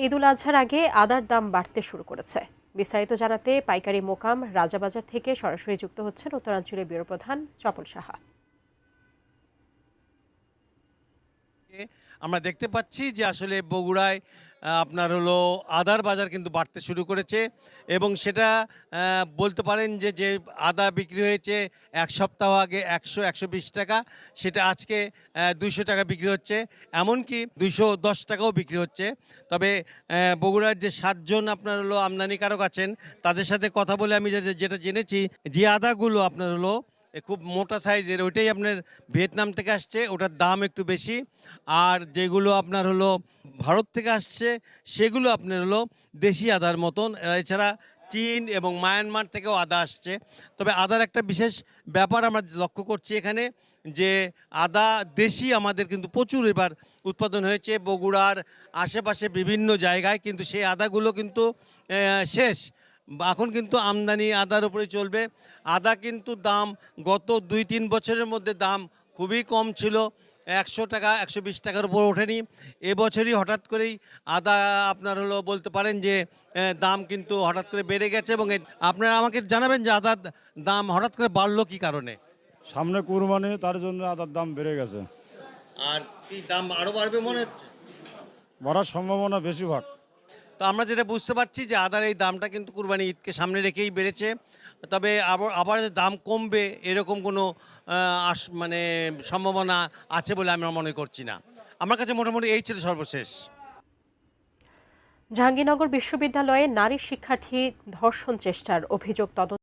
ঈদুল আজহার আগে আদার দাম বাড়তে শুরু করেছে। বিস্তারিত জানাতে পাইকারি মোকাম রাজাবাজার থেকে সরাসরি যুক্ত হচ্ছেন উত্তরাঞ্চলের ব্যুরো প্রধান চপল সাহা। আমরা দেখতে পাচ্ছি যে আসলে বগুড়ায় আপনার হলো আদার বাজার কিন্তু বাড়তে শুরু করেছে এবং সেটা বলতে পারেন যে যে আদা বিক্রি হয়েছে এক সপ্তাহ আগে 100-120 টাকা, সেটা আজকে 200 টাকা বিক্রি হচ্ছে, এমনকি 210 টাকাও বিক্রি হচ্ছে। তবে বগুড়ার যে 7 জন আপনার হলো আমদানিকারক আছেন তাদের সাথে কথা বলে আমি যেটা জেনেছি, যে আদাগুলো আপনার হলো খুব মোটা সাইজের, ওইটাই আপনার ভিয়েতনাম থেকে আসছে, ওটার দাম একটু বেশি। আর যেগুলো আপনার হলো ভারত থেকে আসছে সেগুলো আপনার হলো দেশি আদার মতন। এছাড়া চীন এবং মায়ানমার থেকেও আদা আসছে। তবে আদার একটা বিশেষ ব্যাপার আমরা লক্ষ্য করছি এখানে, যে আদা দেশি আমাদের কিন্তু প্রচুর এবার উৎপাদন হয়েছে বগুড়ার আশেপাশে বিভিন্ন জায়গায়, কিন্তু সেই আদাগুলো কিন্তু শেষ। এখন কিন্তু আমদানি আদার উপরে চলবে। আদা কিন্তু দাম গত 2-3 বছরের মধ্যে দাম খুবই কম ছিল, 100 টাকা 120 টাকার উপর ওঠেনি। এবছরই হঠাৎ করেই আদা আপনার হলো বলতে পারেন যে দাম কিন্তু হঠাৎ করে বেড়ে গেছে। এবং আপনারা আমাকে জানাবেন যে আদার দাম হঠাৎ করে বাড়লো কী কারণে? সামনে কুরবানি, তার জন্য আদার দাম বেড়ে গেছে। আর কি দাম আরও বাড়বে মনে হচ্ছে? বাড়ার সম্ভাবনা বেশিরভাগ। তো আমরা যেটা বুঝতে পারছি যে আদার এই দামটা কিন্তু কুরবানি ঈদকে সামনে রেখেই বেড়েছে। তবে আবার যে দাম কমবে এরকম কোনো মানে সম্ভাবনা আছে বলে আমরা মনে করছি না। আমার কাছে মোটামুটি এই ছিল সর্বশেষ। জাহাঙ্গীরনগর বিশ্ববিদ্যালয়ে নারী শিক্ষার্থী ধর্ষণ চেষ্টার অভিযোগ তদন্ত